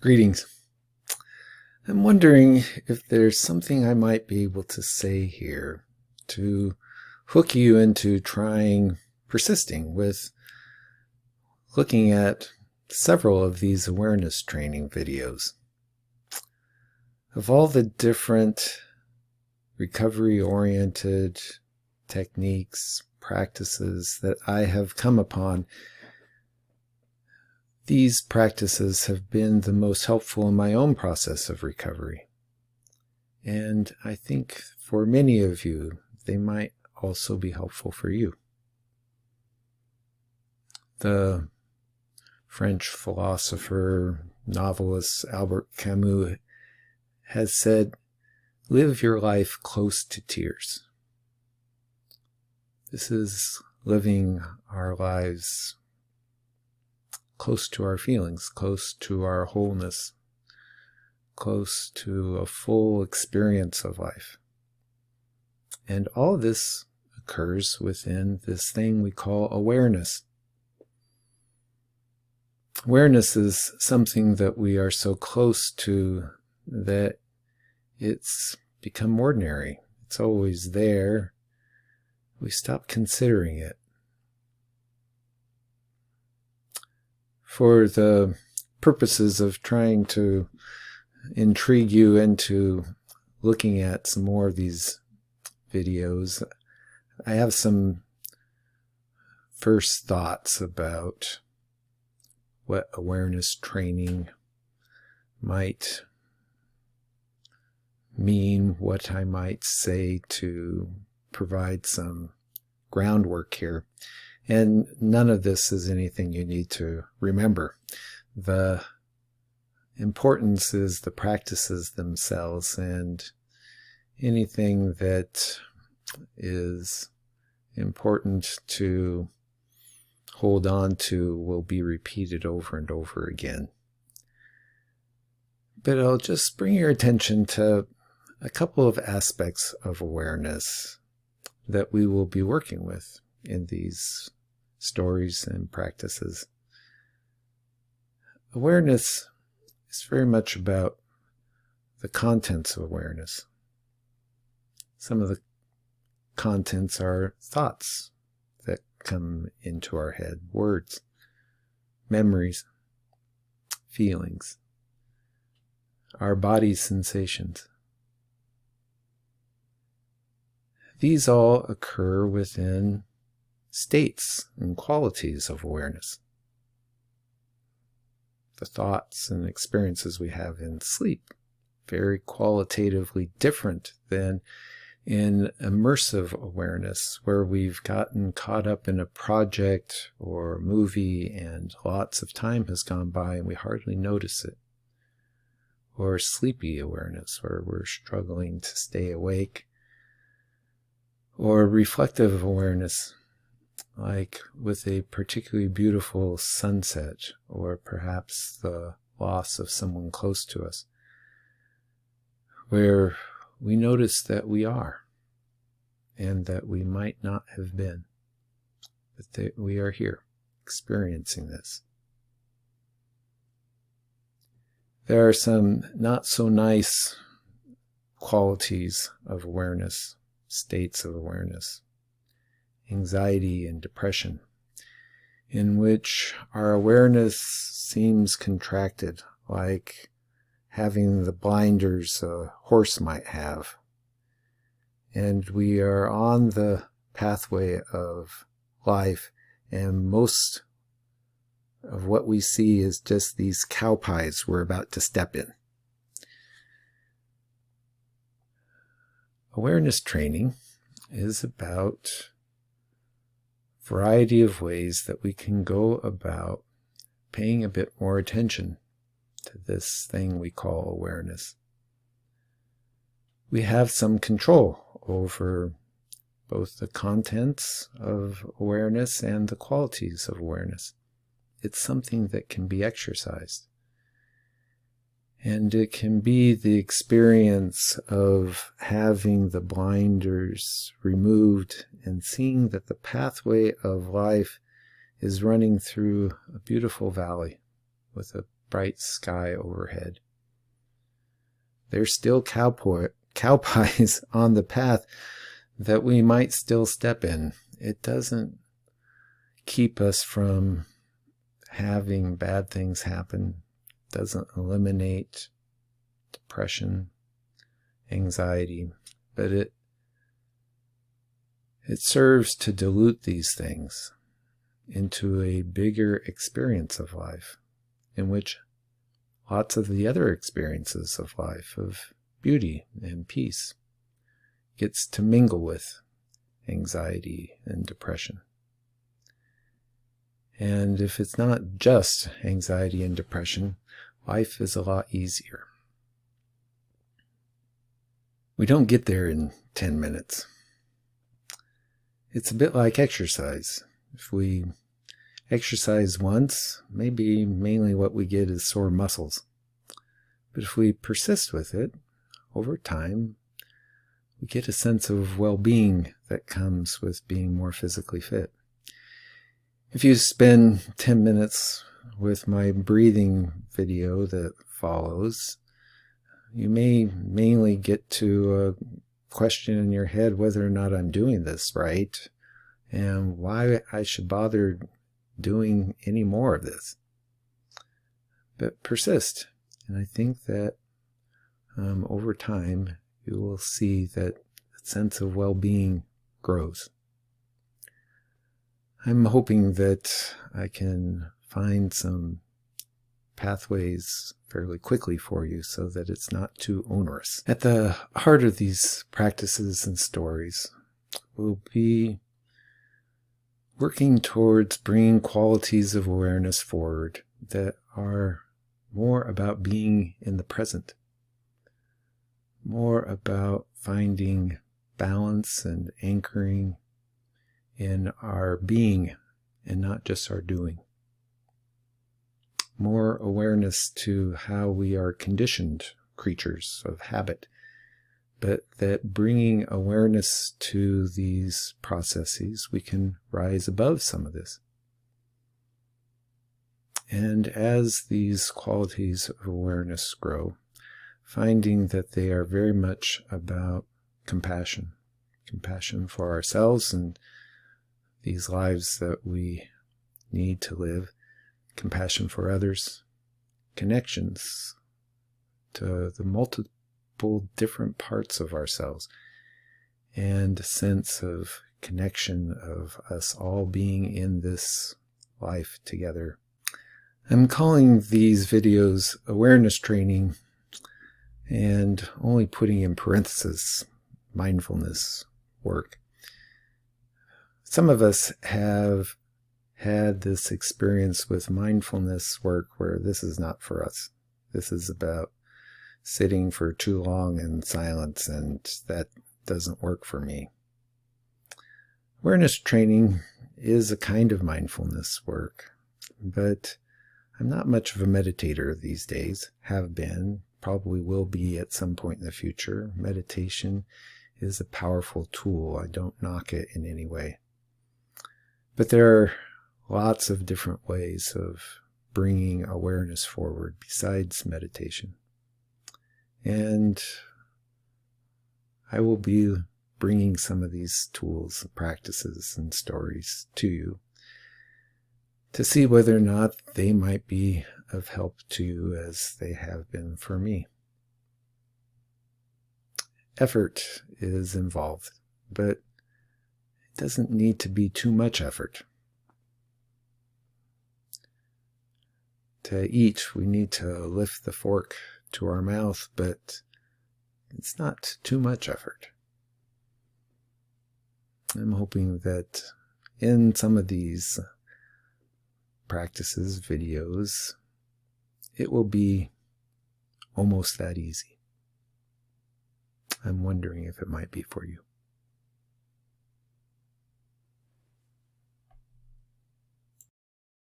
Greetings. I'm wondering if there's something I might be able to say here to hook you into persisting with looking at several of these awareness training videos. Of all the different recovery-oriented techniques, practices that I have come upon, these practices have been the most helpful in my own process of recovery. And I think for many of you, they might also be helpful for you. The French philosopher, novelist Albert Camus has said, "Live your life close to tears." This is living our lives close to our feelings, close to our wholeness, close to a full experience of life. And all this occurs within this thing we call awareness. Awareness is something that we are so close to that it's become ordinary. It's always there. We stop considering it. For the purposes of trying to intrigue you into looking at some more of these videos, I have some first thoughts about what awareness training might mean, what I might say to provide some groundwork here. And none of this is anything you need to remember. The importance is the practices themselves, and anything that is important to hold on to will be repeated over and over again. But I'll just bring your attention to a couple of aspects of awareness that we will be working with in these stories and practices. Awareness is very much about the contents of awareness. Some of the contents are thoughts that come into our head, words, memories, feelings, our body's sensations. These all occur within states and qualities of awareness. The thoughts and experiences we have in sleep, very qualitatively different than in immersive awareness, where we've gotten caught up in a project or a movie and lots of time has gone by and we hardly notice it. Or sleepy awareness, where we're struggling to stay awake. Or reflective awareness, like with a particularly beautiful sunset, or perhaps the loss of someone close to us, where we notice that we are, and that we might not have been, but that we are here, experiencing this. There are some not so nice qualities of awareness, states of awareness, anxiety and depression, in which our awareness seems contracted, like having the blinders a horse might have. And we are on the pathway of life, and most of what we see is just these cow pies we're about to step in. Awareness training is about a variety of ways that we can go about paying a bit more attention to this thing we call awareness. We have some control over both the contents of awareness and the qualities of awareness. It's something that can be exercised. And it can be the experience of having the blinders removed and seeing that the pathway of life is running through a beautiful valley with a bright sky overhead. There's still cow pies on the path that we might still step in. It doesn't keep us from having bad things happen. It doesn't eliminate depression, anxiety, but it serves to dilute these things into a bigger experience of life, in which lots of the other experiences of life, of beauty and peace, gets to mingle with anxiety and depression. And if it's not just anxiety and depression, life is a lot easier. We don't get there in 10 minutes. It's a bit like exercise. If we exercise once, maybe mainly what we get is sore muscles. But if we persist with it, over time, we get a sense of well-being that comes with being more physically fit. If you spend 10 minutes with my breathing video that follows, you may mainly get to a question in your head whether or not I'm doing this right and why I should bother doing any more of this. But persist. And I think that over time, you will see that the sense of well-being grows. I'm hoping that I can find some pathways fairly quickly for you so that it's not too onerous. At the heart of these practices and stories will be working towards bringing qualities of awareness forward that are more about being in the present, more about finding balance and anchoring in our being and not just our doing. More awareness to how we are conditioned creatures of habit, but that bringing awareness to these processes, we can rise above some of this. And as these qualities of awareness grow, finding that they are very much about compassion for ourselves and these lives that we need to live, compassion for others, connections to the multiple different parts of ourselves, and a sense of connection of us all being in this life together. I'm calling these videos awareness training and only putting in parentheses mindfulness work. Some of us have had this experience with mindfulness work where this is not for us. This is about sitting for too long in silence, and that doesn't work for me. Awareness training is a kind of mindfulness work, but I'm not much of a meditator these days, have been, probably will be at some point in the future. Meditation is a powerful tool. I don't knock it in any way. But there are lots of different ways of bringing awareness forward besides meditation. And I will be bringing some of these tools and practices and stories to you to see whether or not they might be of help to you as they have been for me. Effort is involved, but it doesn't need to be too much effort. To eat, we need to lift the fork to our mouth, but it's not too much effort. I'm hoping that in some of these practices, videos, it will be almost that easy. I'm wondering if it might be for you.